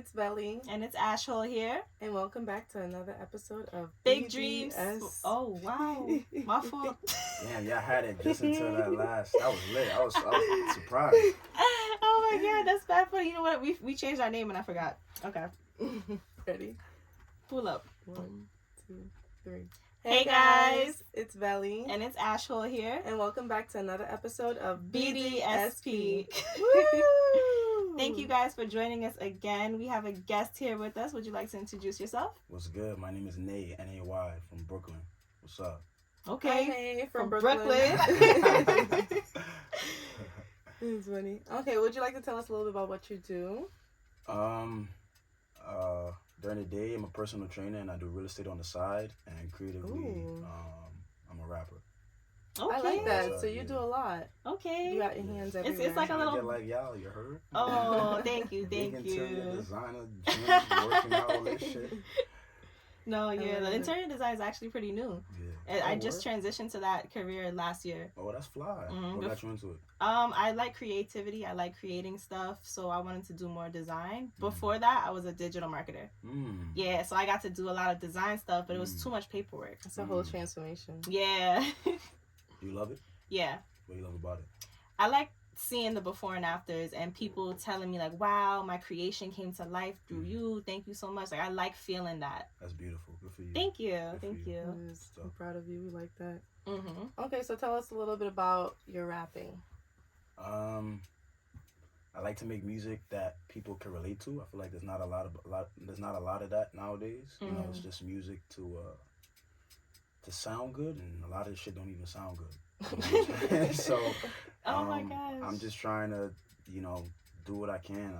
it's Velly. And it's Ashhole here. And welcome back to another episode of Big Dreams. Oh, wow. My fault. Damn, y'all had it just until that last. That was lit. I was surprised. Oh my God, that's bad for you. Know what? We changed our name and I forgot. Okay. Ready? Pull up. 1, 2, 3. Hey guys, it's Velly. And it's Ashhole here. And welcome back to another episode of BDSP. Thank you guys for joining us again. We have a guest here with us. Would you like to introduce yourself? What's good? My name is Nay, N-A-Y, from Brooklyn. What's up? Okay. Hi, Nay, from Brooklyn. It's funny. Okay, would you like to tell us a little bit about what you do? During the day, I'm a personal trainer and I do real estate on the side. And creatively, I'm a rapper. Okay. I like that. So you do a lot. Okay. You got your hands everywhere. It's like a little. Get like y'all, you heard? Oh, thank you, Big thank you. interior designer, gym, working out, all this shit. No, yeah, the interior design is actually pretty new. Yeah. I just transitioned to that career last year. Oh, that's fly. Mm-hmm. What got you into it? I like creativity. I like creating stuff, so I wanted to do more design. Before that, I was a digital marketer. Yeah, so I got to do a lot of design stuff, but it was too much paperwork. It's a whole transformation. Yeah. You love it? Yeah. What do you love about it? I like seeing the before and afters and people telling me like, wow, my creation came to life through you. Thank you so much. Like, I like feeling that. That's beautiful. Good for you. Thank you. Good Thank you. Yes, I'm proud of you. We like that. Mm-hmm. Okay, so tell us a little bit about your rapping. I like to make music that people can relate to. I feel like there's not a lot of that nowadays. You know, it's just music to sound good, and a lot of this shit don't even sound good. You know what I'm saying? So, oh my gosh. I'm just trying to, do what I can.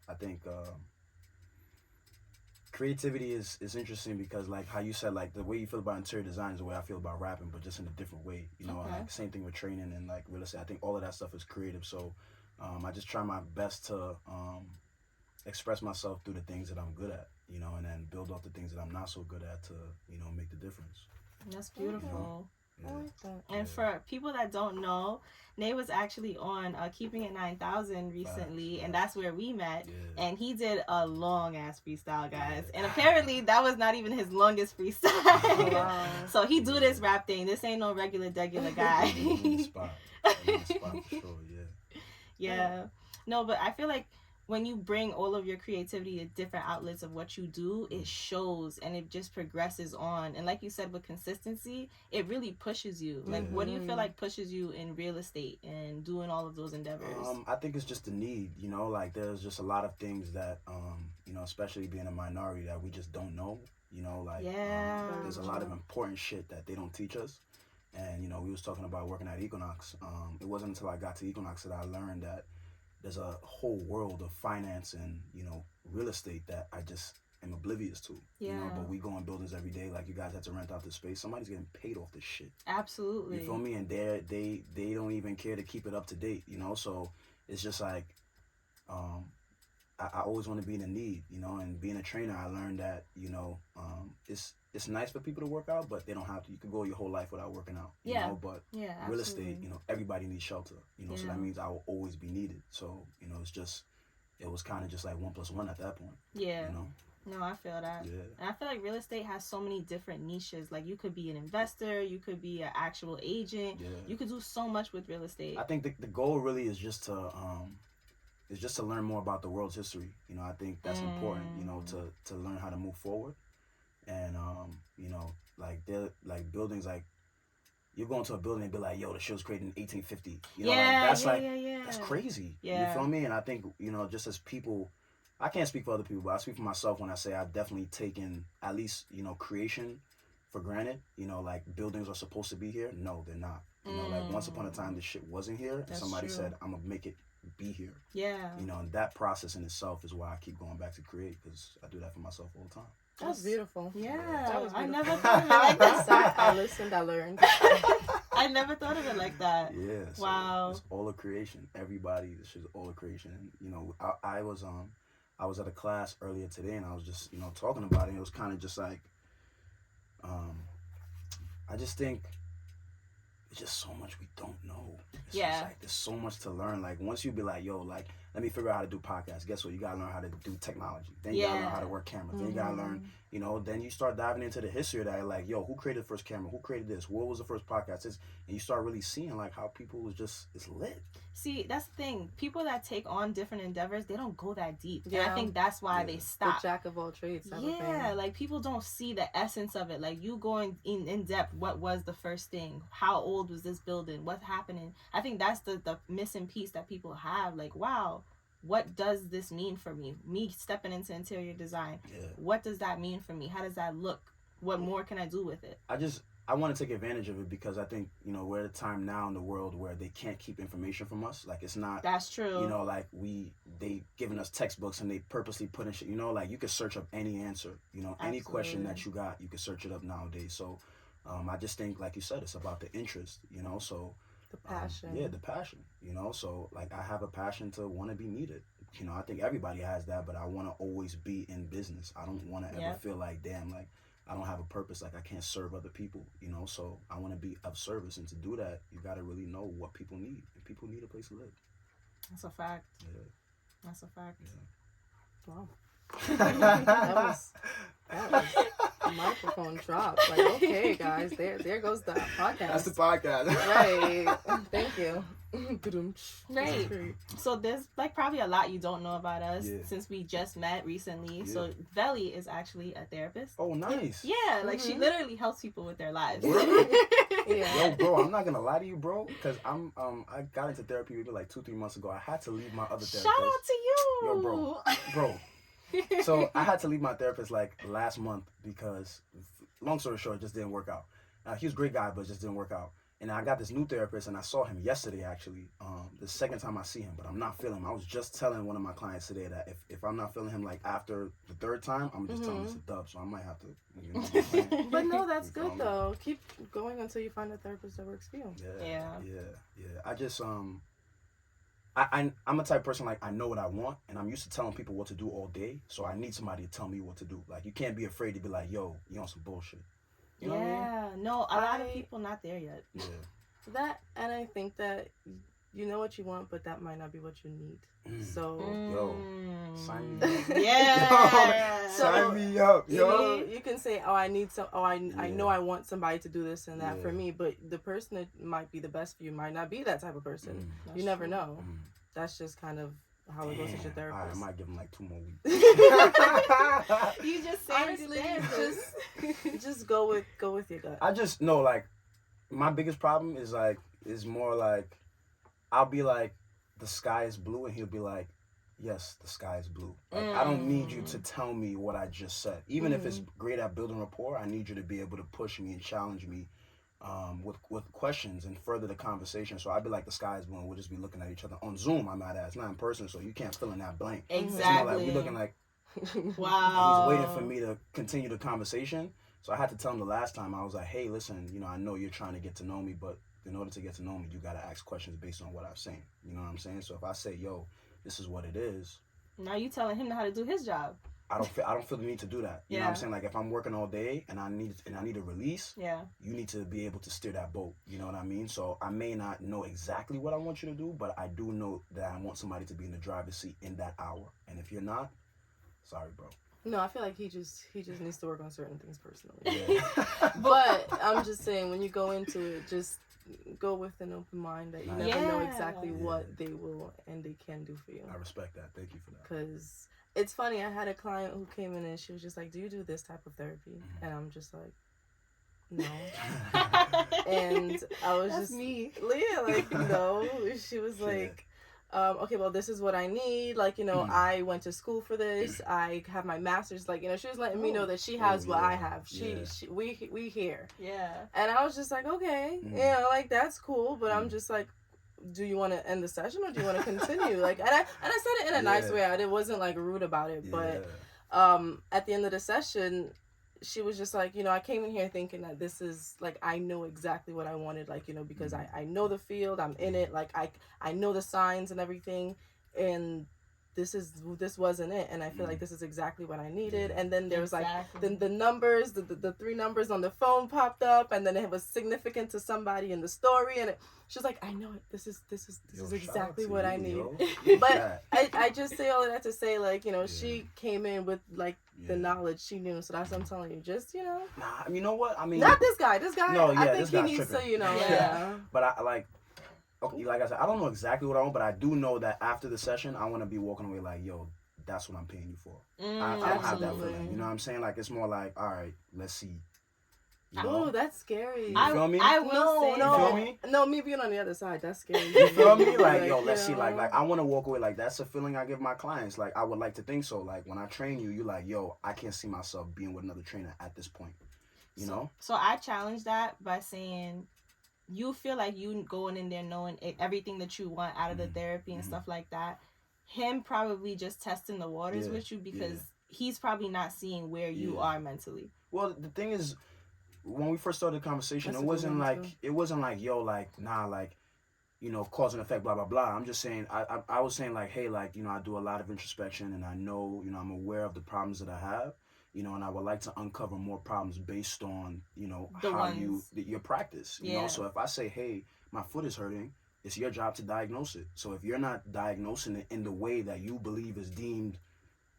I think creativity is interesting because, like how you said, like the way you feel about interior design is the way I feel about rapping, but just in a different way. You know, like same thing with training and like real estate. I think all of that stuff is creative. So, I just try my best to express myself through the things that I'm good at, and then build off the things that I'm not so good at to, make the difference. That's beautiful. Yeah. I like that. And for people that don't know, Nay was actually on Keeping It 9000 recently, and that's where we met. Yeah. And he did a long ass freestyle, guys. And apparently that was not even his longest freestyle. Wow. So he do this rap thing. This ain't no regular guy. In the spot for sure. Yeah. No, but I feel like when you bring all of your creativity to different outlets of what you do, it shows and it just progresses on. And like you said, with consistency, it really pushes you. Like, what do you feel like pushes you in real estate and doing all of those endeavors? I think it's just the need, like there's just a lot of things that, especially being a minority that we just don't know, there's a lot of important shit that they don't teach us. And, we was talking about working at Equinox. It wasn't until I got to Equinox that I learned that there's a whole world of finance and, real estate that I just am oblivious to. But we go in buildings every day. Like, you guys have to rent out the space. Somebody's getting paid off this shit. Absolutely. You feel me? And they don't even care to keep it up to date, So it's just like, I always want to be in the need, and being a trainer, I learned that, it's nice for people to work out, but they don't have to. You could go your whole life without working out, but real estate, everybody needs shelter, so that means I will always be needed. So, it was kind of just like 1 + 1 at that point. Yeah. No, I feel that. Yeah. And I feel like real estate has so many different niches. Like, you could be an investor, you could be an actual agent. Yeah. You could do so much with real estate. I think the goal really is just to learn more about the world's history. I think that's important, to learn how to move forward. And, like they're like buildings, like you go into a building and be like, yo, the shit was created in 1850. That's crazy. Yeah. You feel me? And I think, just as people, I can't speak for other people, but I speak for myself when I say I've definitely taken at least, creation for granted. Like buildings are supposed to be here. No, they're not. Like once upon a time, this shit wasn't here. And somebody said, I'm gonna make it be here. Yeah. And that process in itself is why I keep going back to create, because I do that for myself all the time. That's beautiful. Yeah. That was beautiful. I never thought of it like that. I listened, I learned. I never thought of it like that. Yeah. So wow. It's all a creation. Everybody, this is all a creation. And, I was at a class earlier today and I was just, talking about it. And it was kind of just like, I just think it's just so much we don't know. It's Yeah. just like, there's so much to learn. Like, once you be like, yo, like, let me figure out how to do podcasts. Guess what? You gotta learn how to do technology. Then you gotta learn how to work cameras. Then you gotta learn, you know, then you start diving into the history of that. Like, yo, who created the first camera? Who created this? What was the first podcast? And you start really seeing, like, how people was just, it's lit. See, that's the thing. People that take on different endeavors, they don't go that deep. Yeah. And I think that's why they stop. The jack of all trades. Yeah, like people don't see the essence of it. Like you going in depth, what was the first thing? How old was this building? What's happening? I think that's the missing piece that people have. Like, wow, what does this mean for me? Me stepping into interior design. Yeah. What does that mean for me? How does that look? What more can I do with it? I want to take advantage of it because I think, you know, we're at a time now in the world where they can't keep information from us. Like, it's not... That's true. You know, like, they giving us textbooks and they purposely put in shit. You know, like, you can search up any answer. You know, any question that you got, you can search it up nowadays. So, I just think, like you said, it's about the interest, you know, so... The passion. The passion, you know, so, like, I have a passion to want to be needed. You know, I think everybody has that, but I want to always be in business. I don't want to ever feel like, damn, like, I don't have a purpose, like I can't serve other people, you know, so I want to be of service, and to do that, you got to really know what people need, and people need a place to live. That's a fact. Yeah. That's a fact. Yeah. Wow. that was a microphone drop. Like, okay, guys, there goes the podcast. That's the podcast. Right. Thank you. Right. So there's like probably a lot you don't know about us since we just met recently. Yeah. So Velly is actually a therapist. Oh, nice. Yeah, like she literally helps people with their lives. Yo, bro, I'm not gonna lie to you, bro, because I got into therapy maybe like 2-3 months ago. I had to leave my other therapist. Shout out to you. Yo, bro. So I had to leave my therapist like last month because, long story short, it just didn't work out. He was a great guy, but it just didn't work out. And I got this new therapist, and I saw him yesterday, actually. The second time I see him, but I'm not feeling him. I was just telling one of my clients today that if I'm not feeling him, like, after the third time, I'm just telling him it's a dub, so I might have to, you know. But no, that's good, though. Keep going until you find a therapist that works for you. Yeah. I just, I'm a type of person, like, I know what I want, and I'm used to telling people what to do all day, so I need somebody to tell me what to do. Like, you can't be afraid to be like, yo, you on some bullshit. You know what I mean? No, a lot of people not there yet. Yeah. That, and I think that you know what you want, but that might not be what you need. So, yo, sign me up. Yeah. Sign me up, yo. You can say, oh, I need some, oh, I know I want somebody to do this and that for me, but the person that might be the best for you might not be that type of person. You never know. That's just kind of how it goes with your therapist. I might give him like 2 more weeks. You just say honestly, just go with your gut. I just know, like, my biggest problem is more like, I'll be like, the sky is blue, and he'll be like, yes, the sky is blue. Like, I don't need you to tell me what I just said. Even if it's great at building rapport, I need you to be able to push me and challenge me with questions and further the conversation. So I'd be like, the sky is blue, and we'll just be looking at each other on Zoom. I might add, it's not in person, so you can't fill in that blank. Exactly. It's more like we're looking like, wow. He's waiting for me to continue the conversation. So I had to tell him the last time. I was like, hey, listen, you know, I know you're trying to get to know me, but in order to get to know me, you got to ask questions based on what I'm saying. You know what I'm saying? So if I say, yo, this is what it is. Now you telling him how to do his job. I don't feel the need to do that. You know what I'm saying? Like, if I'm working all day and I need a release, you need to be able to steer that boat. You know what I mean? So I may not know exactly what I want you to do, but I do know that I want somebody to be in the driver's seat in that hour. And if you're not, sorry, bro. No, I feel like he just needs to work on certain things personally. Yeah. But I'm just saying, when you go into it, just go with an open mind that you never know exactly what they will and they can do for you. I respect that. Thank you for that. Because it's funny, I had a client who came in and she was just like, do you do this type of therapy? And I'm just like, no. And I was That's just me. Yeah, like, no. She was like, okay, well, this is what I need. Like, you know, I went to school for this. I have my master's. Like, you know, she was letting me know that she has what I have. We here. Yeah. And I was just like, okay, yeah, like, that's cool. But I'm just like, do you want to end the session or do you want to continue? Like, and I said it in a nice way. It wasn't like rude about it. But at the end of the session, she was just like, you know, I came in here thinking that this is, like, I know exactly what I wanted, like, you know, because I know the field, I'm in it, like, I know the signs and everything, and this wasn't it, and I feel like this is exactly what I needed. And then there was like the numbers, the 3 numbers on the phone popped up, and then it was significant to somebody in the story, and she was like, I know it, this is exactly what I need. But I just say all of that to say, like, you know, she came in with like the knowledge she knew, so that's what I'm telling you. Just, you know, you know what I mean, not this guy no, I think he needs tripping. to, you know, but I like, okay, like I said, I don't know exactly what I want, but I do know that after the session, I want to be walking away like, yo, that's what I'm paying you for. I don't have that feeling. You know what I'm saying? Like, it's more like, all right, let's see. You know? Oh, that's scary. You feel me? I will say you feel me? No, me being on the other side, that's scary. You feel me? Like, yo, let's see. Like, I want to walk away. Like, that's a feeling I give my clients. Like, I would like to think so. Like, when I train you, you're like, yo, I can't see myself being with another trainer at this point. You know? So I challenge that by saying, you feel like you going in there knowing everything that you want out of the therapy and stuff like that. Him probably just testing the waters with you because he's probably not seeing where you are mentally. Well, the thing is, when we first started the conversation, it wasn't like, yo, like, nah, like, you know, cause and effect, blah, blah, blah. I'm just saying, I was saying like, hey, like, you know, I do a lot of introspection and I know, you know, I'm aware of the problems that I have. You know, and I would like to uncover more problems based on, you know, your practice. You know, so if I say, hey, my foot is hurting, it's your job to diagnose it. So if you're not diagnosing it in the way that you believe is deemed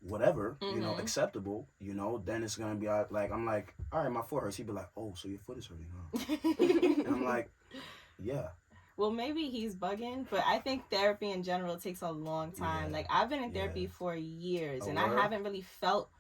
whatever, you know, acceptable, you know, then it's going to be like, I'm like, all right, my foot hurts. He'd be like, oh, so your foot is hurting, huh? And I'm like, yeah. Well, maybe he's bugging, but I think therapy in general takes a long time. Like, I've been in therapy for years, and I haven't really felt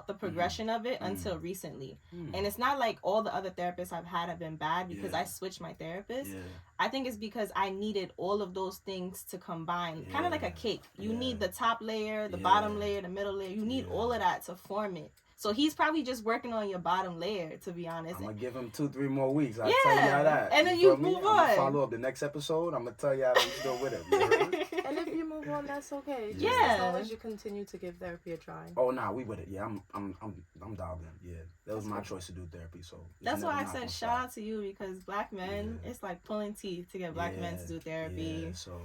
the progression of it until recently. And it's not like all the other therapists I've had have been bad because I switched my therapist. I think it's because I needed all of those things to combine, kind of like a cake. You need the top layer, the bottom layer, the middle layer. You need all of that to form it. So he's probably just working on your bottom layer, to be honest. I'm going to give him 2-3 more weeks. I'll tell you how that. And then you move on. I'm going to follow up the next episode. I'm going to tell you how I'm still with him. You heard? And if you move on, that's okay. Just as long as you continue to give therapy a try. Oh, nah, we with it. Yeah, I'm dialed in. Yeah, that was my choice to do therapy. So that's why I said shout out to you, because black men, it's like pulling teeth to get black men to do therapy. Yeah, so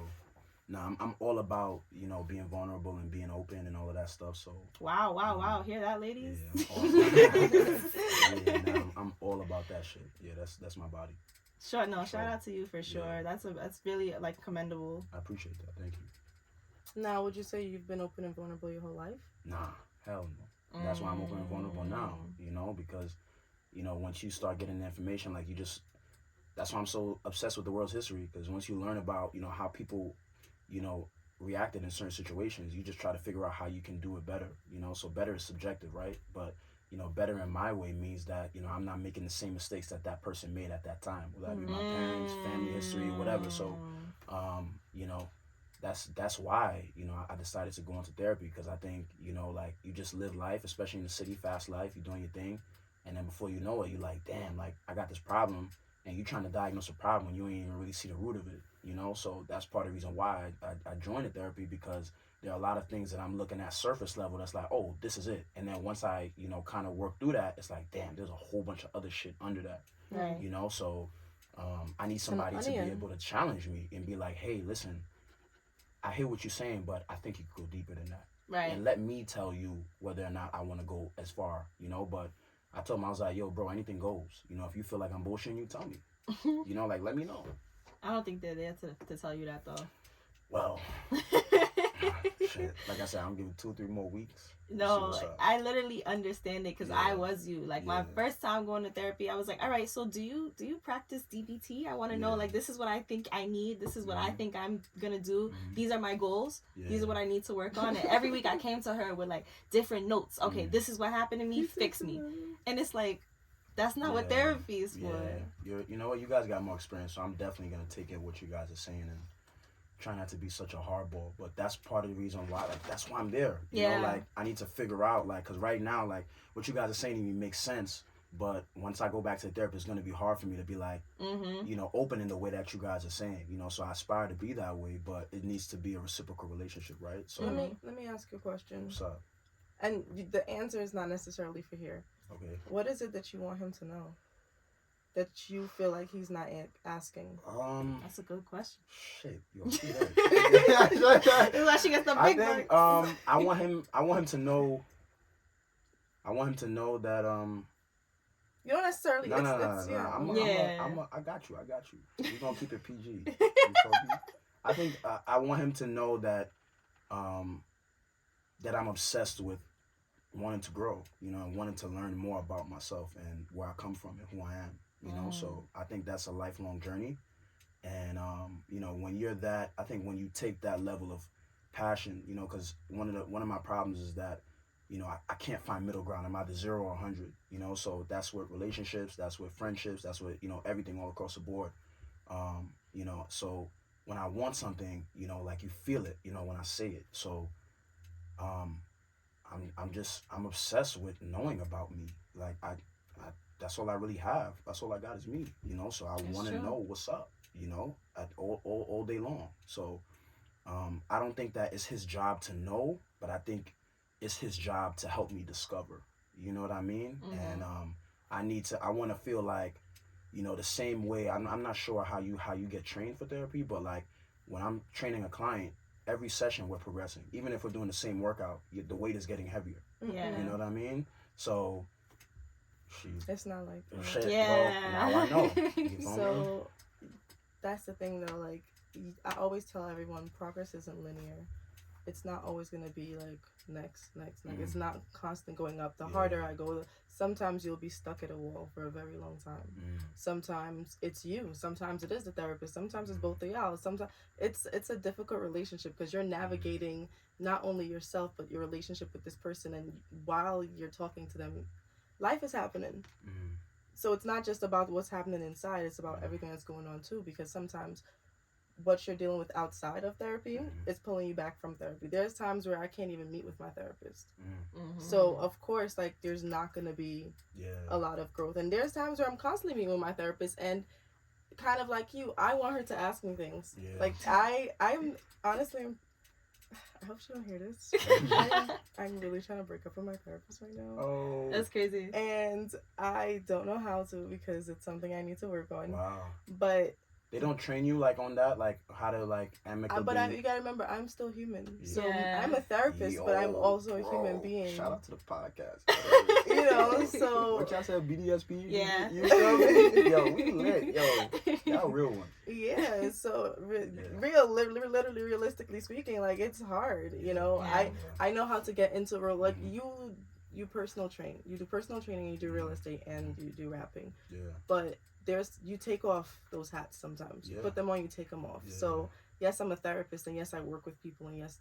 I'm all about, you know, being vulnerable and being open and all of that stuff. So wow. Hear that, ladies? Yeah, I'm all about that shit. Yeah, that's my body. Sure, no, shout out to you for sure. That's really like commendable. I appreciate that. Thank you. Now, would you say you've been open and vulnerable your whole life? Nah, hell no. That's why I'm open and vulnerable now. You know, because, you know, once you start getting the information, like that's why I'm so obsessed with the world's history, because once you learn about, you know, how people, you know, reacted in certain situations, you just try to figure out how you can do it better, you know. So better is subjective, right? But, you know, better in my way means that, you know, I'm not making the same mistakes that person made at that time, whether that be my parents, family history, whatever. So, you know, that's why, you know, I decided to go into therapy, because I think, you know, like, you just live life, especially in the city, fast life, you're doing your thing, and then before you know it, you're like, damn, like, I got this problem, and you're trying to diagnose a problem when you ain't even really see the root of it, you know. So that's part of the reason why I joined the therapy, because there are a lot of things that I'm looking at surface level that's like, oh, this is it, and then once I, you know, kind of work through that, it's like, damn, there's a whole bunch of other shit under that, you know. So I need somebody to be able to challenge me and be like, hey, listen, I hear what you're saying, but I think you could go deeper than that. Right. And let me tell you whether or not I want to go as far, you know. But I told him, I was like, yo, bro, anything goes. You know, if you feel like I'm bullshitting you, tell me. You know, like, let me know. I don't think they're there to tell you that, though. Well, shit. Like I said, I'm giving 2-3 more weeks. No, I literally understand it, because I was you. Like, my first time going to therapy, I was like, all right, so do you practice DBT? I want to know, like, this is what I think I need. This is what I think I'm going to do. These are my goals. These are what I need to work on. And every week I came to her with, like, different notes. Okay, this is what happened to me. Fix me. And it's like, that's not what therapy is for. You know what? You guys got more experience, so I'm definitely going to take it what you guys are saying and try not to be such a hardball. But that's part of the reason why, like, that's why I'm there. You know, like, I need to figure out, like, because right now, like, what you guys are saying to me makes sense. But once I go back to the therapist, it's going to be hard for me to be like, you know, open in the way that you guys are saying, you know. So I aspire to be that way, but it needs to be a reciprocal relationship, right? So let me ask you a question. What's up? And the answer is not necessarily for here. Okay. What is it that you want him to know? that you feel like he's not asking? That's a good question. Shit, you see that? This is why she gets the big I think I want him to know. I want him to know that You don't necessarily. No. I got you. We're gonna keep it PG. You feel me? I think I want him to know that that I'm obsessed with wanting to grow, you know, and wanting to learn more about myself and where I come from and who I am, you know. So I think that's a lifelong journey. And you know, when you're that, I think when you take that level of passion, you know, because one of my problems is that, you know, I can't find middle ground. I'm either 0 or 100, you know. So that's with relationships, that's with friendships, that's with, you know, everything all across the board. You know, so when I want something, you know, like you feel it, you know, when I say it. So I'm obsessed with knowing about me. Like I that's all I really have. That's all I got is me, you know. So I want to know what's up, you know, all day long. So I don't think that it's his job to know, but I think it's his job to help me discover. You know what I mean? And I want to feel like, you know, the same way. I'm not sure how you get trained for therapy, but like when I'm training a client, every session we're progressing. Even if we're doing the same workout, the weight is getting heavier. Yeah. You know what I mean? So it's not like that. Shit, well, now I know. So that's the thing though, like I always tell everyone, progress isn't linear. It's not always going to be like next. It's not constant going up. The harder I go, sometimes you'll be stuck at a wall for a very long time. Sometimes it's you. Sometimes it is the therapist. Sometimes it's both of y'all. Sometimes it's a difficult relationship because you're navigating not only yourself but your relationship with this person, and while you're talking to them, life is happening. So it's not just about what's happening inside, it's about everything that's going on too, because sometimes what you're dealing with outside of therapy is pulling you back from therapy. There's times where I can't even meet with my therapist. So of course, like there's not going to be a lot of growth. And there's times where I'm constantly meeting with my therapist, and kind of like you, I want her to ask me things. Like I'm honestly, I hope she don't hear this. I'm really trying to break up with my therapist right now. Oh, that's crazy. And I don't know how to, because it's something I need to work on. Wow. But they don't train you like on that, like how to like amicably. But you gotta remember, I'm still human. So I'm a therapist, but I'm also a human being. Shout out to the podcast. You know, so what y'all said, BDSP? Yeah. You feel me? Yo, we lit. Yo, y'all real one. Yeah. So literally, realistically speaking, like it's hard. You know, I know how to get into real, like you personal train. You do personal training, you do real estate, and you do rapping. Yeah. But you take off those hats sometimes. You put them on, you take them off. So yes, I'm a therapist, and yes, I work with people, and yes,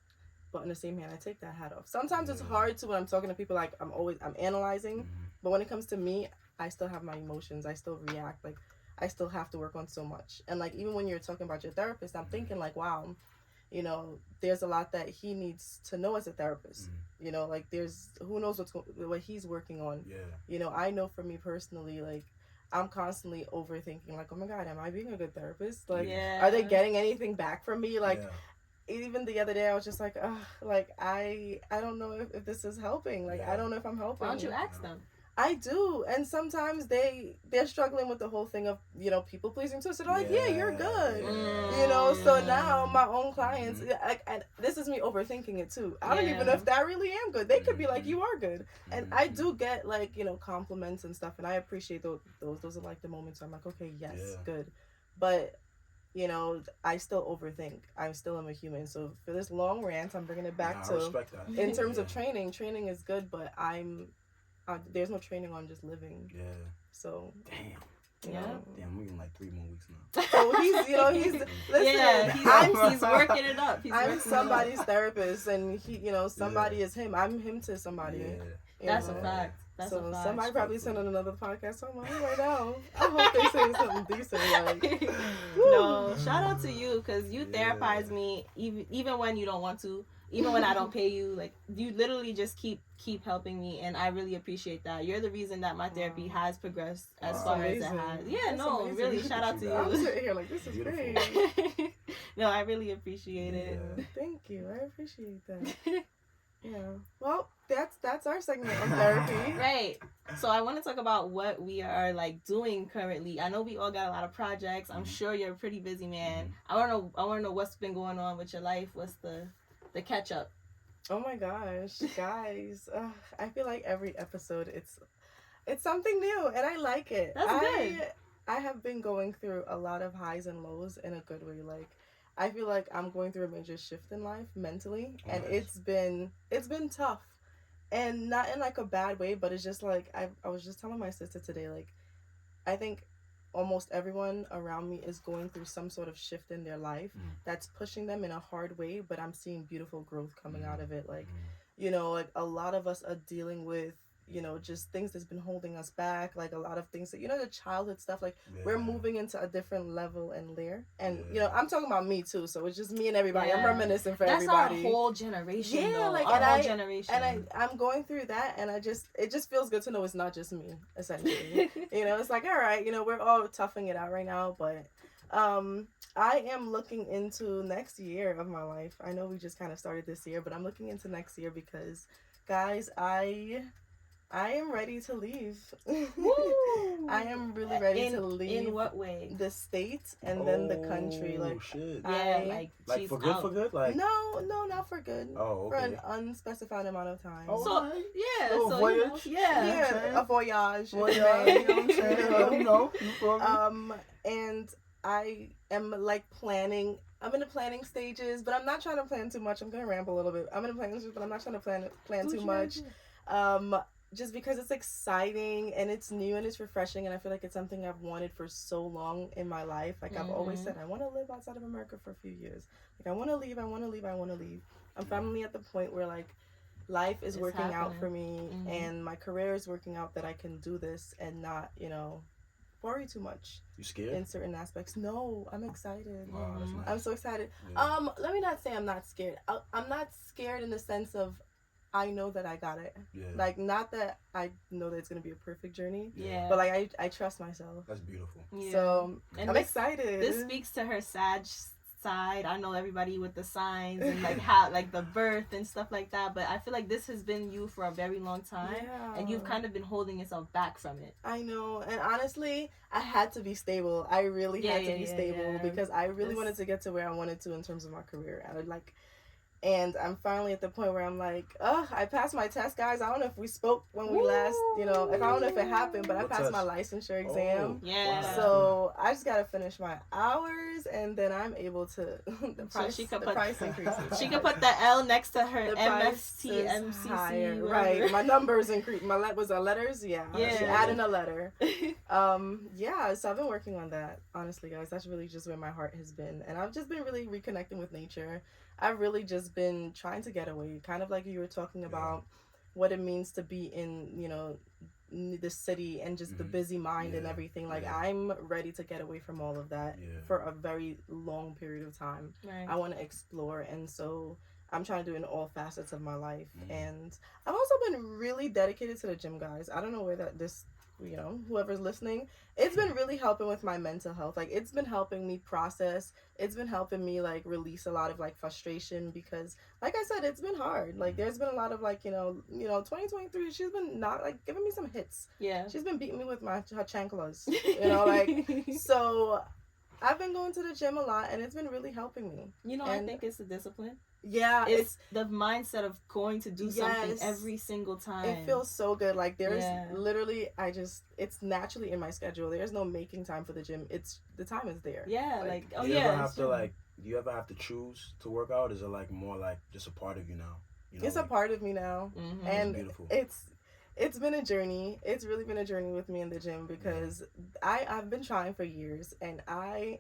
but in the same hand, I take that hat off. Sometimes it's hard to, when I'm talking to people, like I'm analyzing, but when it comes to me, I still have my emotions. I still react. Like I still have to work on so much. And like even when you're talking about your therapist, I'm thinking like, wow, you know, there's a lot that he needs to know as a therapist. You know, like there's who knows what he's working on. You know, I know for me personally, like I'm constantly overthinking, like, oh my God, am I being a good therapist? Like, are they getting anything back from me? Like, even the other day, I was just like, like, I don't know if this is helping. Like, I don't know if I'm helping. Why don't you ask them? I do, and sometimes they're struggling with the whole thing of, you know, people pleasing too. So they're like, yeah, you're good, you know. So now my own clients, and this is me overthinking it too. I don't even know if that really am good. They could be like, you are good, and I do get like, you know, compliments and stuff, and I appreciate those. Those are like the moments where I'm like, okay, yes, good, but you know, I still overthink. I still am a human. So for this long rant, I'm bringing it back to in terms of training. Training is good, but there's no training on just living. Yeah. So. Damn. You know? Damn, we're in like 3 more weeks now. So he's listen. He's working it up. I'm somebody's therapist, and somebody is him. I'm him to somebody. Yeah. That's a fact. That's a fact. Somebody probably sent on another podcast on my right now. I hope they say something decent. Like, no, shout out to you, because you therapize me even when you don't want to. Even when I don't pay you, like, you literally just keep helping me, and I really appreciate that. You're the reason that my therapy has progressed as far as it has. Yeah, that's amazing. Really, shout out to you. I'm sitting here like, this is great. No, I really appreciate it. Thank you. I appreciate that. Yeah. Well, that's our segment on therapy. Right. So I want to talk about what we are like doing currently. I know we all got a lot of projects. I'm sure you're a pretty busy man. I want to know what's been going on with your life. What's the catch up? Oh my gosh, guys! I feel like every episode it's something new, and I like it. That's good. I have been going through a lot of highs and lows in a good way. Like, I feel like I'm going through a major shift in life mentally, and it's been tough, and not in like a bad way, but it's just like I was just telling my sister today, like, I think almost everyone around me is going through some sort of shift in their life that's pushing them in a hard way, but I'm seeing beautiful growth coming out of it. Like, like a lot of us are dealing with, just things that's been holding us back, like a lot of things that, the childhood stuff, like we're moving into a different level and layer. And, I'm talking about me too. So it's just me and everybody. I'm reminiscing for everybody. That's our whole generation. Yeah, like our whole generation. And I'm going through that, and it just feels good to know it's not just me, essentially. It's like, all right, we're all toughing it out right now, but I am looking into next year of my life. I know we just kind of started this year, but I'm looking into next year because, guys, I am ready to leave. I am really ready to leave. In what way? The state and then the country. Like, shit. Yeah, like for good, out. for good? Like no, not for good. Oh, okay. For an unspecified amount of time. Oh, so right. yeah, so voyage. A voyage. Voyage. You know what I'm saying? And I am like planning. I'm in the planning stages, but I'm not trying to plan too much. I'm gonna ramble a little bit. I'm in the planning stages, but I'm not trying to plan too much. Just because it's exciting and it's new and it's refreshing, and I feel like it's something I've wanted for so long in my life. Like I've always said, I want to live outside of America for a few years. Like I want to leave. I'm finally at the point where like life is working out for me, and my career is working out that I can do this and not, worry too much. You scared? In certain aspects. No, I'm excited. Wow, that's nice. I'm so excited. Yeah. Let me not say I'm not scared. I'm not scared in the sense of I know that I got it. Yeah. Like, not that I know that it's going to be a perfect journey. Yeah. But, like, I trust myself. That's beautiful. Yeah. So, and I'm excited. This speaks to her Sag side. I know everybody with the signs and, like, how, like, the birth and stuff like that. But I feel like this has been you for a very long time. Yeah. And you've kind of been holding yourself back from it. I know. And honestly, I had to be stable. I really had to be stable because I really wanted to get to where I wanted to in terms of my career. I would, like... And I'm finally at the point where I'm like, I passed my test, guys. I don't know if we spoke when we last, I don't know if it happened, but I passed my licensure exam. Yeah. So I just got to finish my hours, and then I'm able to, price increases. She could put the L next to her MFT, MCC. Right. My numbers increased. Was our letters? Yeah. She added a letter. So I've been working on that, honestly, guys. That's really just where my heart has been. And I've just been really reconnecting with nature. I've really just been trying to get away, kind of like you were talking about what it means to be in, the city and just the busy mind and everything. Like, I'm ready to get away from all of that for a very long period of time. Right. I want to explore, and so I'm trying to do it in all facets of my life. And I've also been really dedicated to the gym, guys. I don't know where whoever's listening, it's been really helping with my mental health. Like, it's been helping me process. It's been helping me, like, release a lot of, like, frustration because, like I said, it's been hard. Like, there's been a lot of, like, 2023, she's been not, like, giving me some hits. Yeah. She's been beating me with her chanclas, so I've been going to the gym a lot, and it's been really helping me. I think it's a discipline. Yeah, it's the mindset of going to do something every single time. It feels so good. Like, there's literally, it's naturally in my schedule. There's no making time for the gym. The time is there. Yeah, do you ever have to choose to work out? Is it like more like just a part of you now? It's a part of me now, and beautiful. It's been a journey. It's really been a journey with me in the gym because I've been trying for years, and I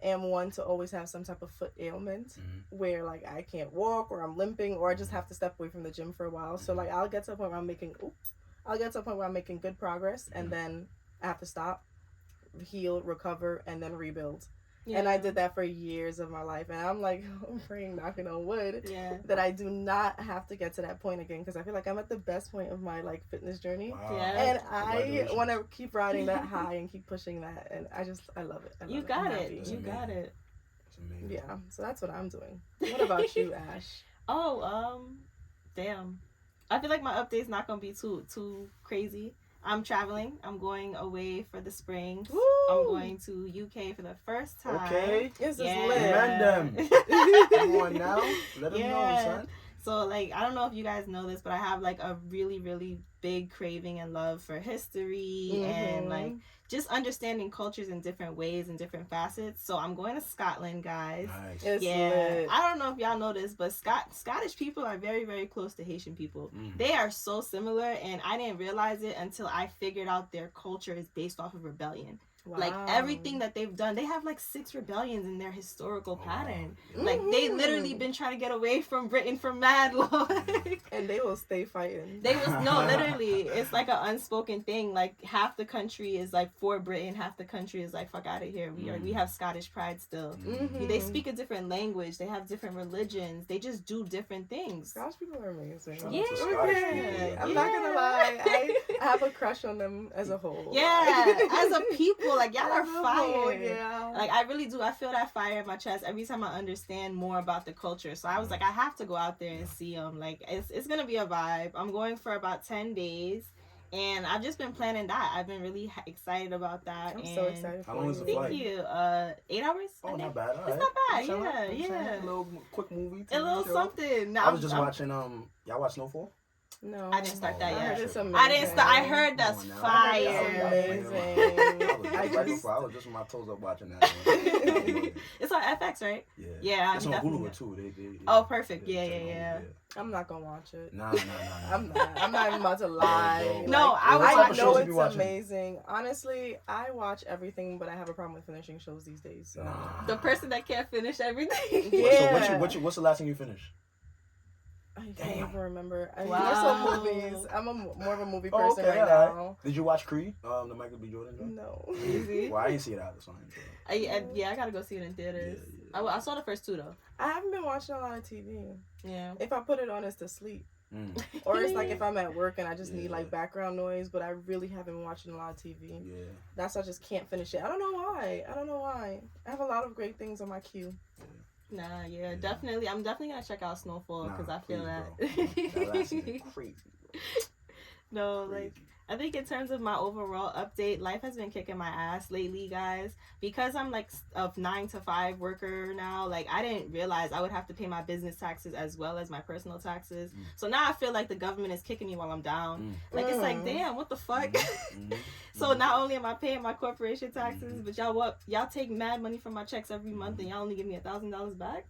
am one to always have some type of foot ailment where, like, I can't walk or I'm limping or I just have to step away from the gym for a while. So, like, I'll get to a point where I'm making good progress, and then I have to stop, heal, recover, and then rebuild. Yeah. And I did that for years of my life, and I'm like, I'm praying, knocking on wood, that I do not have to get to that point again, because I feel like I'm at the best point of my, like, fitness journey. Wow. Yeah. And I want to keep riding that high and keep pushing that, and I love it. You got it. It's yeah, so that's what I'm doing. What about you, Ash? Damn. I feel like my update's not gonna be too crazy. I'm traveling. I'm going away for the spring. Woo! I'm going to UK for the first time. Okay. Yes, Yeah. it's lit. Command them. Come on now. Let them know, son. So, like, I don't know if you guys know this, but I have, like, a really, really big craving and love for history and, like, just understanding cultures in different ways and different facets. So, I'm going to Scotland, guys. Nice. It's Yeah. lit. I don't know if y'all know this, but Scottish people are very, very close to Haitian people. They are so similar, and I didn't realize it until I figured out their culture is based off of rebellion. Wow. Like, everything that they've done, they have like 6 rebellions in their historical pattern. Like, they literally been trying to get away from Britain for mad long. And they will stay fighting. No, literally, it's like an unspoken thing. Like, half the country is like for Britain, half the country is like, fuck out of here. We have Scottish pride still. They speak a different language. They have different religions. They just do different things. Scottish people are amazing. Yeah. Okay. I'm not gonna lie. I have a crush on them as a whole. Yeah, as a people, like, y'all are fire. Yeah. Like, I really do. I feel that fire in my chest every time I understand more about the culture. So I was like, I have to go out there and see them. Like, it's gonna be a vibe. I'm going for about 10 days. And I've just been planning that. I've been really excited about that. I'm so excited for How long is the Thank flight? you. 8 hours? Oh, not bad. All It's right. not bad. Chilling, Yeah. A little quick movie. A little show. something. I was just watching, y'all watch Snowfall? No. I didn't start that Oh, yet. I heard it's amazing. I didn't start. I heard that's Come on now. fire. Amazing. I was just with my toes up watching that one. It's on FX, right? Yeah. Yeah, It's I'm on definitely- Hulu too. They Oh, perfect. check Yeah. it on Hulu, I'm not gonna watch it. Nah. I'm not even about to lie. Bro. No, Like, I was I watching- know shows you be it's watching? amazing. Honestly, I watch everything, but I have a problem with finishing shows these days. So. Nah. The person that can't finish everything. Yeah. So what's the last thing you finished? I can't even remember. I Wow. more so movies. I'm more of a movie Oh, person okay, right alright. now. Did you watch Creed? The Michael B. Jordan joint? No. Easy. Well, I didn't see it out. So I gotta go see it in theaters. Yeah. I saw the first 2 though. I haven't been watching a lot of TV. Yeah. If I put it on, it's to sleep. Mm. Or it's like if I'm at work and I just need Yeah. like background noise, but I really haven't been watching a lot of TV. Yeah. That's why I just can't finish it. I don't know why. I have a lot of great things on my queue. Nah, yeah, definitely. I'm definitely gonna check out Snowfall because I feel that. That last season crazy. Bro. No, Crazy. like, I think in terms of my overall update, life has been kicking my ass lately, guys. Because I'm like a 9 to 5 worker now, like, I didn't realize I would have to pay my business taxes as well as my personal taxes. So now I feel like the government is kicking me while I'm down. Like, it's like, damn, what the fuck? So not only am I paying my corporation taxes, but y'all take mad money from my checks every month and y'all only give me $1,000 back?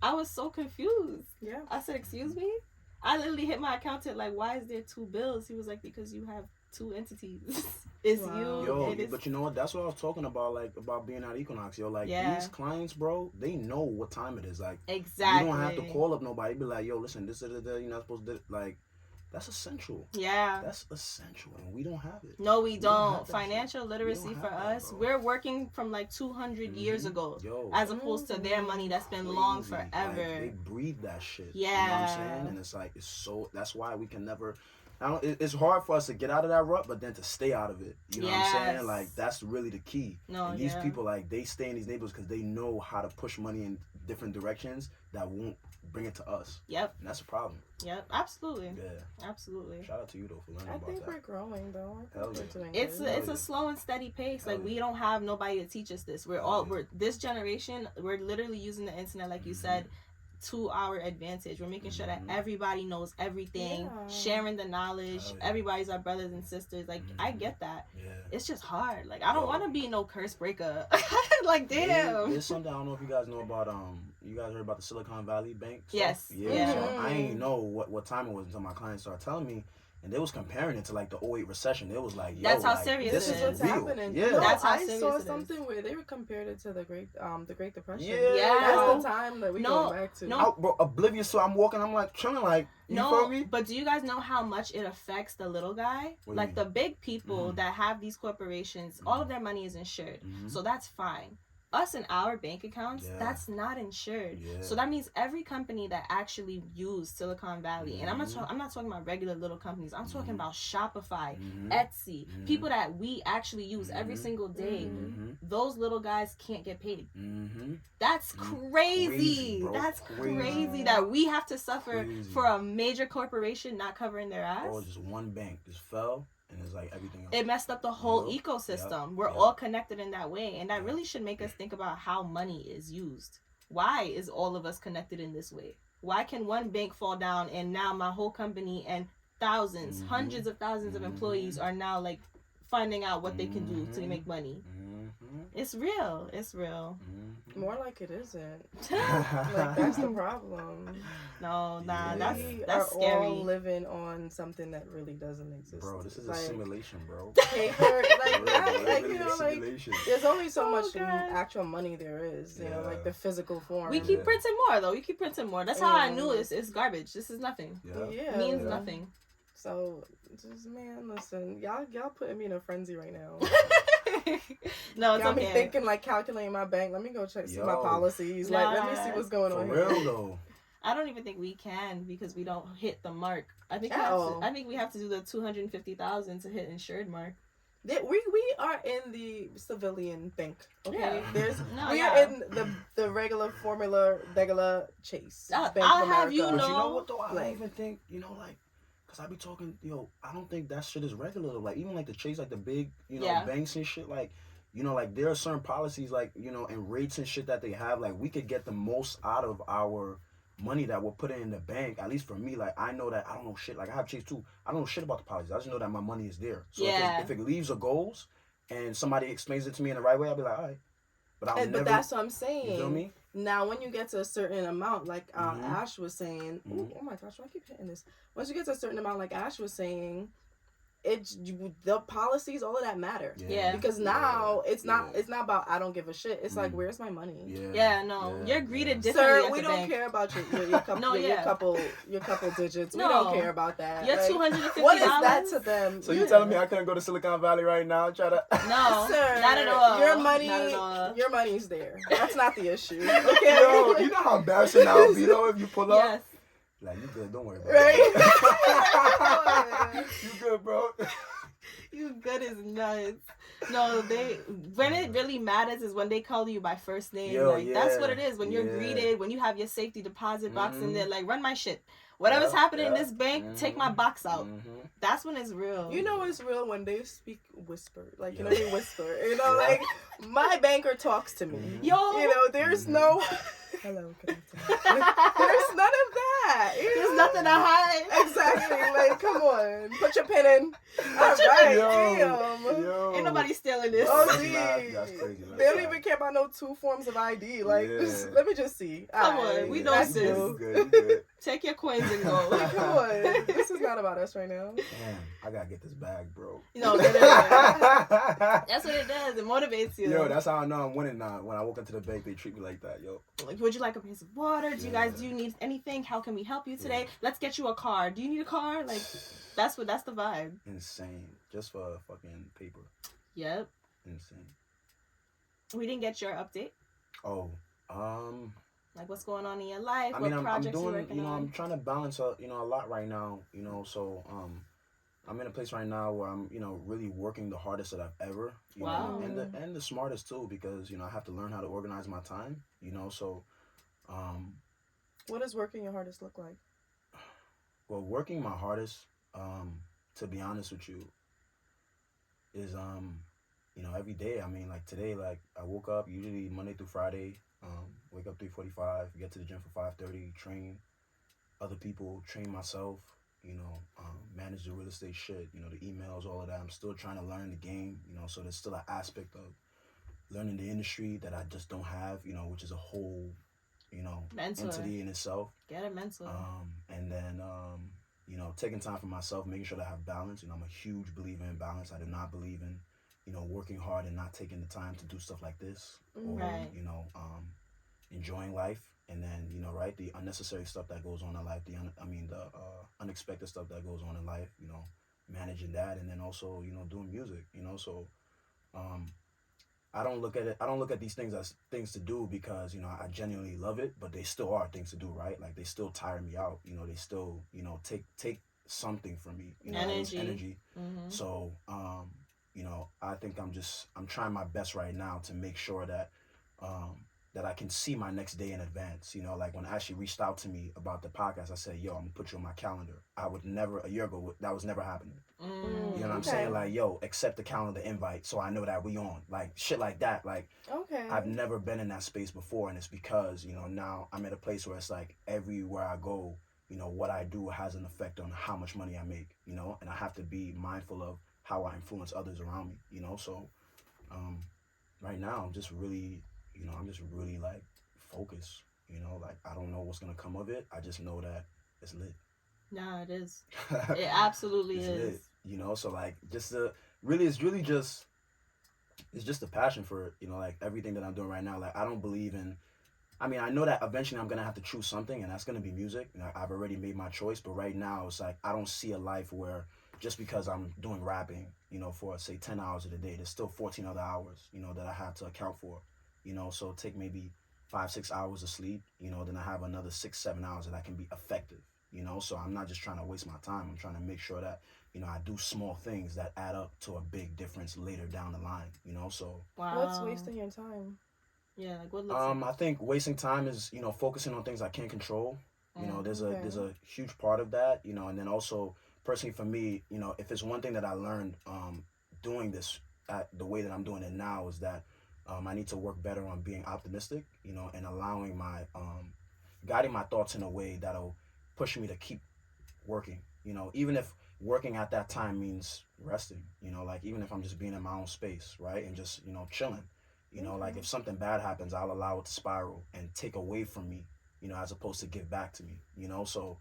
I was so confused. Yeah. I said, excuse me? I literally hit my accountant like, why is there 2 bills? He was like, because you have 2 entities. It's Wow. you. Yo, and it's... but you know what? That's what I was talking about, like, about being at Equinox. Yo, like, Yeah. these clients, bro, they know what time it is. Like, Exactly. you don't have to call up nobody. Be like, yo, listen, this is you're not supposed to, like, that's essential. Yeah. That's essential, and we don't have it. No, we don't. have that Financial shit. literacy We don't for have that, us, bro. we're working from like 200 years ago, Yo, as opposed to their money that's been long crazy. forever. Like, they breathe that shit. You know what I'm Yeah. saying? And it's like, that's why we can never. It's hard for us to get out of that rut, but then to stay out of it. You know what I'm Yes. saying? Like, that's really the key. No, and these yeah. people, like, they stay in these neighborhoods because they know how to push money in different directions that won't bring it to us. Yep. And that's a problem. Yep. Absolutely. Yeah. Absolutely. Shout out to you, though, for learning I about think that. we're growing though. I Hell think yeah. we're doing It's good. a slow and steady pace. Like, Hell we yeah. don't have nobody to teach us this. We're this generation, we're literally using the internet, like you said, to our advantage. We're making sure that everybody knows everything, Yeah. sharing the knowledge. Hell yeah. Everybody's our brothers and sisters. Like, I get that. Yeah. It's just hard. Like, I don't Yo. want to be no curse breaker. Like, damn. There's something I don't know if you guys know about. You guys heard about the Silicon Valley Bank stuff? Yes. Yeah. Yeah. So I ain't know what time it was until my clients started telling me, and they was comparing it to like the 2008 recession. It was like, yo, That's how like, serious this it This is is what's real. happening. Yeah. No, That's how I serious saw it is. something where they were compared it to the Great Depression. Yeah. That's the time that we No, go back to. no. Bro, oblivious. So I'm walking. I'm like chilling. Like, you feel No, me? but do you guys know how much it affects the little guy? What do you Like, mean? the big people that have these corporations, all of their money is insured. So that's fine. us and our bank accounts, that's not insured. So that means every company that actually used Silicon Valley, and I'm not talking about regular little companies. I'm talking about Shopify, Etsy, people that we actually use every single day. Those little guys can't get paid. That's crazy. That's crazy that we have to suffer for a major corporation not covering their ass. Or just one bank just fell. And it's like everything else. It messed up the whole ecosystem. We're all connected in that way. And that really should make us think about how money is used. Why is all of us connected in this way? Why can one bank fall down and now my whole company and thousands, hundreds of thousands of employees are now like finding out what they can do to make money? It's real. It's real. More like it isn't. Like that's the problem. No, nah, that's scary. All living on something that really doesn't exist. Bro, this is a simulation, bro. Paper, like that, like you know, like there's only so much actual money there is. You know, like the physical form. We keep printing more though. We keep printing more. That's how I knew it's garbage. This is nothing. Yeah, it means nothing. So, just man, listen, y'all putting me in a frenzy right now. No, it's got okay. me thinking, like calculating my bank. Let me go see my policies. Like, let me see what's going on. For real though. I don't even think we can because we don't hit the mark. I think we have to do the 250,000 to hit insured mark. We are in the civilian bank. Okay, yeah. We are in the regular Chase. Bank of America. Have you know. But you know what though? I don't even think like. Cause I be talking, I don't think that shit is regular. Like even like the Chase, like the big, banks and shit. Like, like there are certain policies, like and rates and shit that they have. Like we could get the most out of our money that we're putting in the bank. At least for me, like I know that I don't know shit. Like I have Chase too. I don't know shit about the policies. I just know that my money is there. So if it leaves or goes, and somebody explains it to me in the right way, I'll be like, all right. But that's what I'm saying. You feel me? Now, when you get to a certain amount, like Ash was saying, oh my gosh, why I keep hitting this? Once you get to a certain amount, like Ash was saying, the policies, all of that matter. Yeah. Because now it's not about I don't give a shit. It's like where's my money? You're greeted differently. Sir, we don't care about your couple digits. No. We don't care about that. Your $250. What is that to them? So you telling me I couldn't go to Silicon Valley right now and try to? No, sir, not at all. Your money's there. That's not the issue. Okay. Yo, you know how embarrassing that would be though if you pull up. Yes. Like, you good, don't worry about it. You good, bro. You good is nuts. No, when it really matters is when they call you by first name. That's what it is. When you're greeted, when you have your safety deposit box in there, like, run my shit. Whatever's happening in this bank, take my box out. That's when it's real. You know it's real when they speak whispered. Like, they whisper. Like, my banker talks to me. Yo. There's no... Hello, good afternoon. There's none of that. There's nothing to hide. Exactly. Like, come on. Put your pen in. All right. Damn. Ain't nobody stealing this. Oh, that's crazy. They don't even care about no 2 forms of ID. Like, let me just see. Come on. We know this. You good. Take your coins and go. Like, come on. This is not about us right now. Damn, I gotta get this bag, bro. That's what it does. It motivates you. Yo, that's how I know I'm winning now. When I walk into the bank, they treat me like that, yo. Like, would you like a piece of water? Do you need anything? How can we help you today? Let's get you a car. Do you need a car? Like, that's the vibe. Insane. Just for fucking paper. Yep. Insane. We didn't get your update. Oh, like what's going on in your life? I'm projects doing, you working on? I'm trying to balance a lot right now, so I'm in a place right now where I'm, really working the hardest that I've ever, wow. know, and the smartest too, because, I have to learn how to organize my time, so, what does working your hardest look like? Well, working my hardest, to be honest with you, is, every day. I mean, like today, like I woke up usually Monday through Friday, wake up 3:45, get to the gym for 5:30, train other people, train myself, manage the real estate shit, the emails, all of that. I'm still trying to learn the game, so there's still an aspect of learning the industry that I just don't have, which is a whole, mentor. Entity in itself. Get a mentor. And then, taking time for myself, making sure that I have balance. I'm a huge believer in balance. I do not believe in, working hard and not taking the time to do stuff like this. Or, right. Enjoying life. And then, the unnecessary stuff that goes on in life, the unexpected stuff that goes on in life, managing that. And then also, doing music, so I don't look at these things as things to do because, I genuinely love it, but they still are things to do, right? Like they still tire me out, they still, take something from me, energy. Mm-hmm. So, I think I'm trying my best right now to make sure that, that I can see my next day in advance. Like when Ashley reached out to me about the podcast, I said, yo, I'm gonna put you on my calendar. I would never, a year ago, that was never happening. You know what I'm saying? Like, yo, accept the calendar invite so I know that we on. Like, shit like that. Like, I've never been in that space before, and it's because, now I'm at a place where it's like everywhere I go, what I do has an effect on how much money I make, and I have to be mindful of how I influence others around me, so right now I'm just really like focused, like I don't know what's gonna come of it. I just know that it's lit. Nah, it is. It absolutely is. Lit, so like it's just a passion for it, like everything that I'm doing right now. Like I don't believe in, I know that eventually I'm gonna have to choose something, and that's gonna be music. I've already made my choice, but right now it's like I don't see a life where just because I'm doing rapping, for say 10 hours of the day, there's still 14 other hours, that I have to account for, so take maybe 5-6 hours of sleep, then I have another 6-7 hours that I can be effective, so I'm not just trying to waste my time. I'm trying to make sure that, I do small things that add up to a big difference later down the line, so. Wow. What's wasting your time? Yeah, like what looks I think wasting time is, focusing on things I can't control. There's a huge part of that, and then also personally for me, if it's one thing that I learned doing this at the way that I'm doing it now is that I need to work better on being optimistic, and allowing my guiding my thoughts in a way that'll push me to keep working, even if working at that time means resting, like even if I'm just being in my own space, right, and just chilling. Like if something bad happens, I'll allow it to spiral and take away from me, as opposed to give back to me, so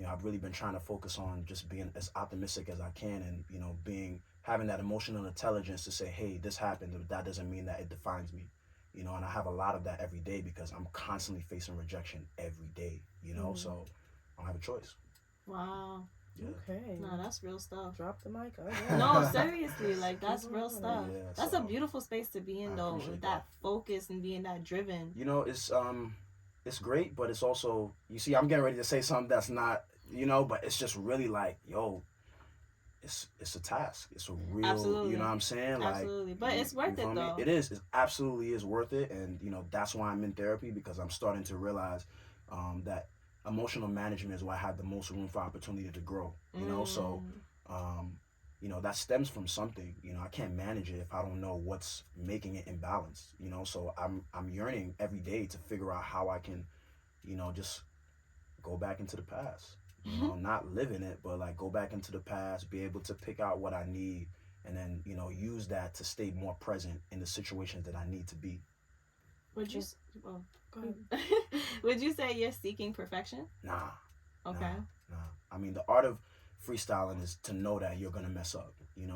I've really been trying to focus on just being as optimistic as I can, and having that emotional intelligence to say, hey, this happened, but that doesn't mean that it defines me, and I have a lot of that every day because I'm constantly facing rejection every day, so I don't have a choice. Wow. Yeah. Okay. No, that's real stuff. Drop the mic. No, seriously, like that's real stuff. Yeah, that's a beautiful space to be in, though, with that focus and being that driven. It's great, but it's also, you see, I'm getting ready to say something that's not, but it's just really like, yo, it's a task. It's a real, absolutely. You know what I'm saying? Absolutely. Like, but it's worth it, though. It is. It absolutely is worth it, and that's why I'm in therapy, because I'm starting to realize that emotional management is where I have the most room for opportunity to grow, so that stems from something. I can't manage it if I don't know what's making it imbalanced, so I'm yearning every day to figure out how I can just go back into the past, not live in it, but like go back into the past, be able to pick out what I need, and then use that to stay more present in the situations that I need to be. Would you go ahead. Would you say you're seeking perfection? Nah. Okay. Nah. The art of freestyling is to know that you're gonna mess up,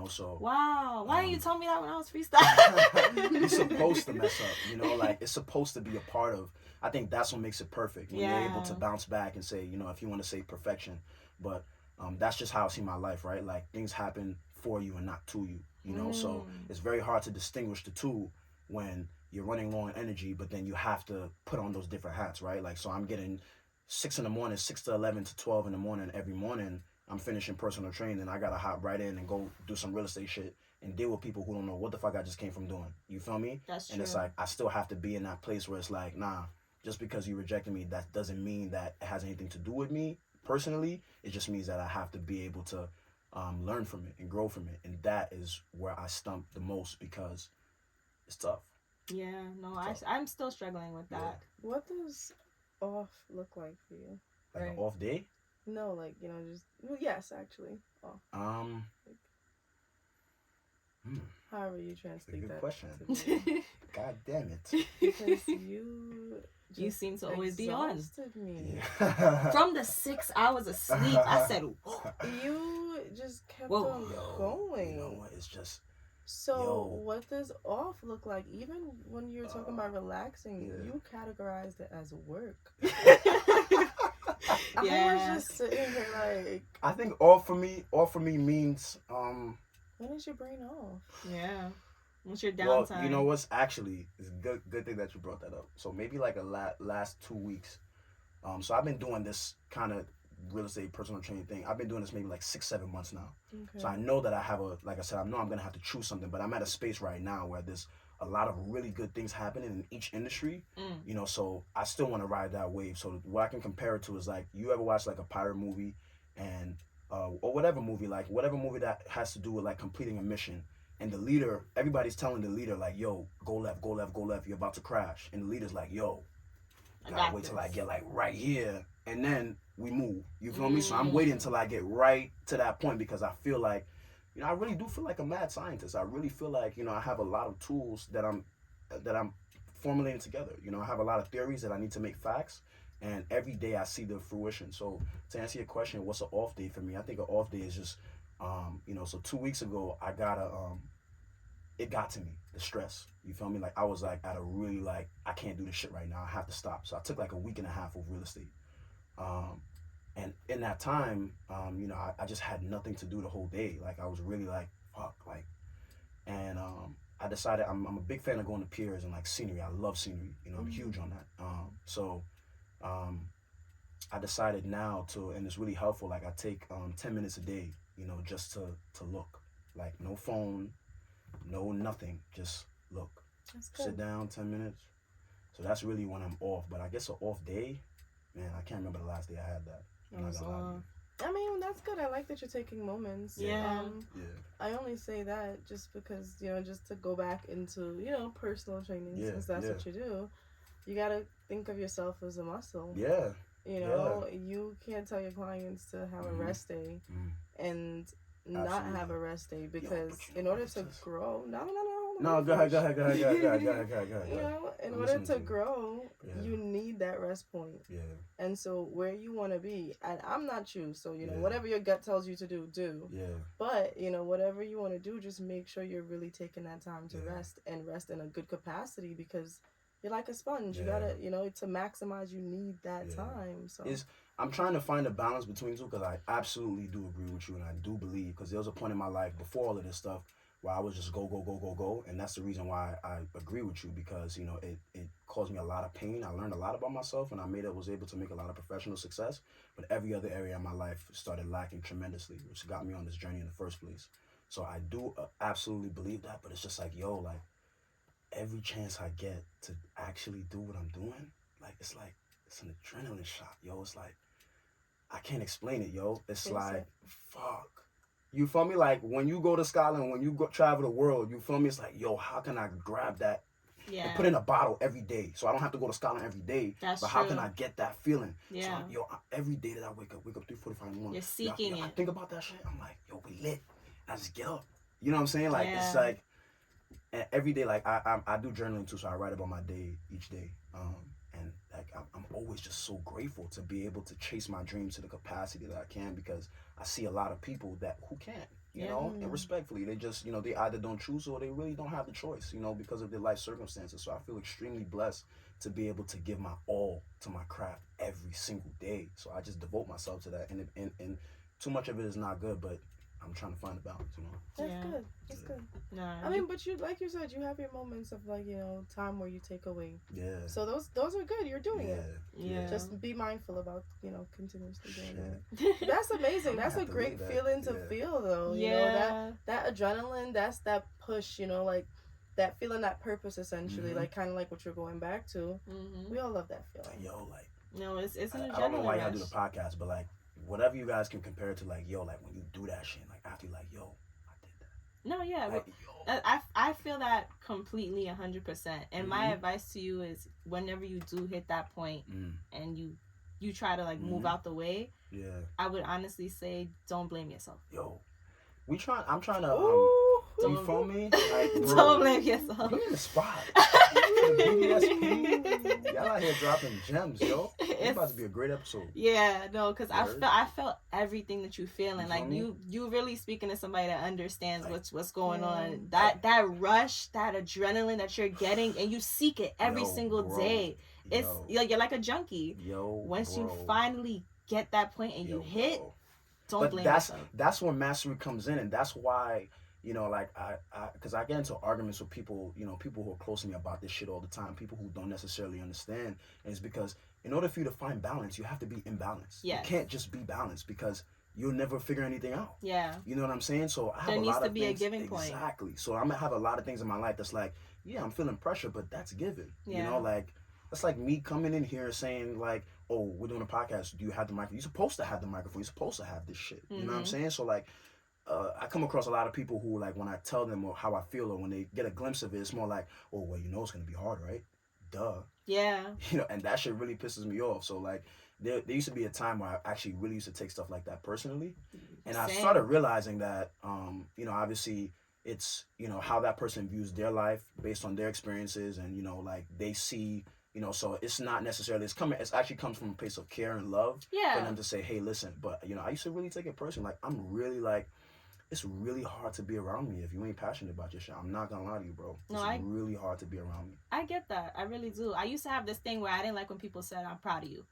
so. Wow. Why didn't you tell me that when I was freestyling? You're supposed to mess up, like it's supposed to be a part of. I think that's what makes it perfect, when you're able to bounce back and say, if you want to say perfection, but that's just how I see my life, right? Like things happen for you and not to you, so it's very hard to distinguish the two when you're running low on energy, but then you have to put on those different hats, right? Like, so I'm getting 6 in the morning, 6 to 11 to 12 in the morning, every morning I'm finishing personal training, and I gotta hop right in and go do some real estate shit and deal with people who don't know what the fuck I just came from doing. You feel me? That's true. And it's like, I still have to be in that place where it's like, nah, just because you rejected me, that doesn't mean that it has anything to do with me personally. It just means that I have to be able to learn from it and grow from it. And that is where I stump the most, because it's tough. Yeah, no, I'm still struggling with that. Yeah. What does off look like for you? Like an off day? No, like, just, well, yes, actually, off. However you translate that. Good question. God damn it. Because you seem to always be on. Me. Yeah. From the 6 hours of sleep, I said, whoa. You just kept on going. You know what? It's just. So what does off look like? Even when you're talking about relaxing, you categorized it as work. I was just sitting here like. I think off for me means. When is your brain off? Yeah. What's your downtime? Well, you know what's actually, it's good thing that you brought that up. So maybe like last 2 weeks. So I've been doing this kind of real estate personal training thing. I've been doing this maybe like 6-7 months now. Okay. So I know that I have like I said, I know I'm gonna have to choose something, but I'm at a space right now where there's a lot of really good things happening in each industry. You know, so I still want to ride that wave. So what I can compare it to is like, you ever watch like a pirate movie and or whatever movie that has to do with like completing a mission, and the leader, everybody's telling the leader like, yo, go left, go left, go left, you're about to crash, and the leader's like, yo, gotta wait till I get like right here, and then we move. You feel me? So I'm waiting till I get right to that point, because I feel like, you know, I really do feel like a mad scientist. I really feel like, you know, I have a lot of tools that I'm formulating together. You know, I have a lot of theories that I need to make facts, and every day I see the fruition. So to answer your question, what's an off day for me? I think an off day is just, you know, so 2 weeks ago I got it got to me, the stress. You feel me? Like I was like at a really like, I can't do this shit right now. I have to stop. So I took like a week and a half of real estate. And in that time, you know, I just had nothing to do the whole day. Like I was really like, fuck, like, and I decided I'm a big fan of going to piers and like scenery. I love scenery. You know, I'm huge on that. So I decided now to, and it's really helpful. Like I take 10 minutes a day, you know, just to look. Like no phone, no nothing, just look. Sit down 10 minutes. So that's really when I'm off. But I guess an off day, man, I can't remember the last day I had that. I mean, that's good. I like that you're taking moments. Yeah. I only say that just because, you know, just to go back into, you know, personal training, since that's what you do. You gotta think of yourself as a muscle. Yeah. You know, you can't tell your clients to have a rest day and not have a rest day, because in order to grow, no, go ahead. You know, in order to grow, you need that rest point. Yeah. And so where you want to be, and I'm not you, so you know, whatever your gut tells you to do. Yeah. But you know, whatever you want to do, just make sure you're really taking that time to rest, and rest in a good capacity, because you're like a sponge. You gotta, you know, to maximize, you need that time. So I'm trying to find a balance between two, because I absolutely do agree with you, and I do believe, because there was a point in my life before all of this stuff where I was just go, and that's the reason why I agree with you, because you know it caused me a lot of pain. I learned a lot about myself, and I was able to make a lot of professional success, but every other area of my life started lacking tremendously, which got me on this journey in the first place. So I do absolutely believe that, but it's just like, yo, like every chance I get to actually do what I'm doing, like it's an adrenaline shot, yo. It's like, I can't explain it, yo. It's like, fuck. You feel me? Like when you go to Scotland, when you go travel the world, you feel me? It's like, yo, how can I grab that and put in a bottle every day, so I don't have to go to Scotland every day? But how can I get that feeling? Yeah. So yo, every day that I wake up 3:45 in the morning. You're seeking it. I think about that shit. I'm like, yo, we lit. I just get up. You know what I'm saying? Like it's like, and every day, like I do journaling too, so I write about my day each day. And like I'm always just so grateful to be able to chase my dreams to the capacity that I can, because I see a lot of people who can't, you know, and respectfully, they just, you know, they either don't choose or they really don't have the choice, you know, because of their life circumstances. So I feel extremely blessed to be able to give my all to my craft every single day. So I just devote myself to that, and too much of it is not good, but I'm trying to find a balance, you know. That's good. That's good. Nah, I mean, but you, like you said, you have your moments of like, you know, time where you take away. Yeah. So those are good. You're doing it. Yeah. Just be mindful about, you know, continuously doing it. That's amazing. That's a great feeling to feel, though. You know, that adrenaline, that's that push. You know, like that feeling, that purpose, essentially, like kind of like what you're going back to. We all love that feeling. Yo, like. No, it's an adrenaline. I don't know why y'all do the podcast, but like, whatever you guys can compare it to, like, yo, like when you do that shit, like after you're like, yo, I did that. No, yeah, like, I feel that completely 100%. And my advice to you is, whenever you do hit that point and you try to like move out the way, I would honestly say, don't blame yourself. Yo, I'm trying to you feel me? Like, bro, don't blame yourself. You in the spot. BDSP. Y'all out here dropping gems, yo. It's about to be a great episode. Yeah, no, because I felt everything that you feeling. Like you really speaking to somebody that understands like, what's going on. That rush, that adrenaline that you're getting, and you seek it every single day. It's you're like a junkie. Once you finally get that point and you hit, don't blame yourself. That's when mastery comes in, and that's why you know, like because I get into arguments with people, you know, people who are close to me about this shit all the time, people who don't necessarily understand. And it's because in order for you to find balance, you have to be in balance. Yes. You can't just be balanced because you'll never figure anything out. Yeah. You know what I'm saying? So I have there a needs lot to of be things, a giving point. Exactly. So I'm gonna have a lot of things in my life that's like, yeah, I'm feeling pressure, but that's given. Yeah. You know, like that's like me coming in here saying like, oh, we're doing a podcast. Do you have the microphone? You're supposed to have the microphone. You're supposed to have this shit. You know what I'm saying? So like, I come across a lot of people who like when I tell them or how I feel or when they get a glimpse of it, it's more like, oh, well, you know it's gonna be hard, right? Duh. Yeah. You know, and that shit really pisses me off. So like, there used to be a time where I actually really used to take stuff like that personally, and I started realizing that, you know, obviously it's, you know, how that person views their life based on their experiences, and you know, like they see. You know, so it's not necessarily, it actually comes from a place of care and love for them to say, hey, listen, but, you know, I used to really take it personally. Like, I'm really like, it's really hard to be around me if you ain't passionate about your shit. I'm not gonna lie to you, bro. It's really hard to be around me. I get that. I really do. I used to have this thing where I didn't like when people said, I'm proud of you.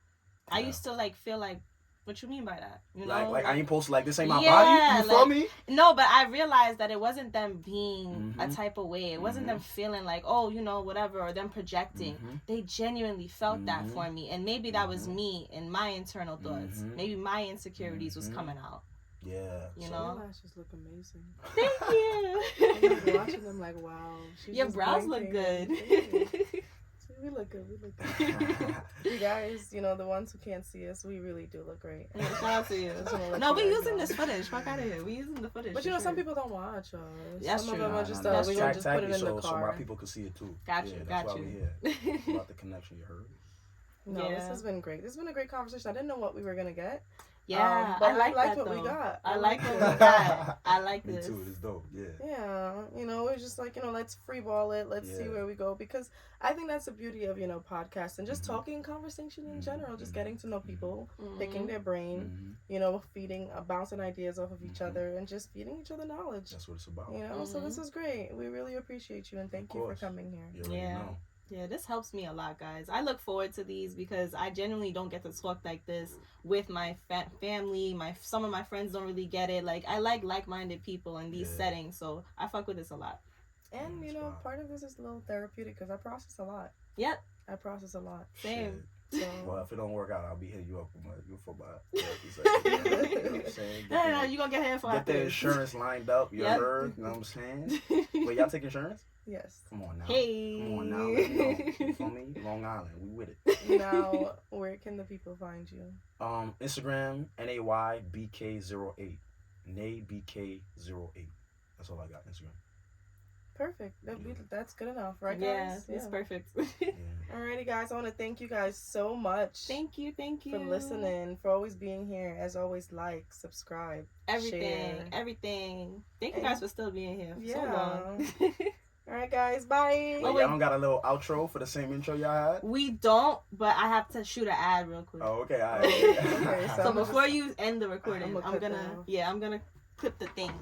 Yeah. I used to, like, feel like, what you mean by that? You know, like I ain't supposed to, like, this ain't my body. You feel me? No, but I realized that it wasn't them being a type of way. It wasn't them feeling like, oh, you know, whatever, or them projecting. They genuinely felt that for me, and maybe that was me and my internal thoughts. Maybe my insecurities was coming out. Yeah, you know, your lashes look amazing. Thank you. I'm watching them like, wow. Your brows look good. We look good. We look good. You guys, you know, the ones who can't see us, we really do look great. Yeah, shout out to you. No, we using this footage. Fuck out of here. We using the footage. But you know, some people don't watch us. That's some true. of them are just we gonna just put it in the car. So my people can see it too. Got you. That's why we're here. About the connection, you heard. No, this has been great. This has been a great conversation. I didn't know what we were gonna get. Yeah, but I like what we got. I like what we got. I like this. Me too. It's dope. Yeah. Yeah. You know, it's just like, you know, let's freeball it. Let's see where we go, because I think that's the beauty of, you know, podcasts and just talking, conversation in general, just getting to know people, picking their brain, you know, bouncing ideas off of each other and just feeding each other knowledge. That's what it's about. You know, so this is great. We really appreciate you and thank you for coming here. Yeah. Yeah, this helps me a lot, guys. I look forward to these because I genuinely don't get to talk like this with my family. Some of my friends don't really get it. Like, I like-minded people in these settings, so I fuck with this a lot. And, you know, part of this is a little therapeutic because I process a lot. Yep. I process a lot. Same. So, well, if it don't work out, I'll be hitting you up for my therapy session. You know what I'm saying? No, you gonna get here for Get the insurance lined up. You heard? You know what I'm saying? Wait, y'all take insurance? Yes. Come on now. Hey. Come on now. Let me know. You feel me? Long Island. We with it. Now, where can the people find you? Instagram, NAYBK08. NayBK08. That's all I got. Instagram. Perfect. That's good enough, right, guys? Yeah, it's perfect. Alrighty, guys. I want to thank you guys so much. Thank you for listening, for always being here. As always, like, subscribe, everything. Thank you guys for still being here for so long. Alright, guys. Bye. Wait, y'all don't got a little outro for the same intro y'all had? We don't, but I have to shoot an ad real quick. Oh, okay. All right. So before you end the recording, I'm gonna clip the thing.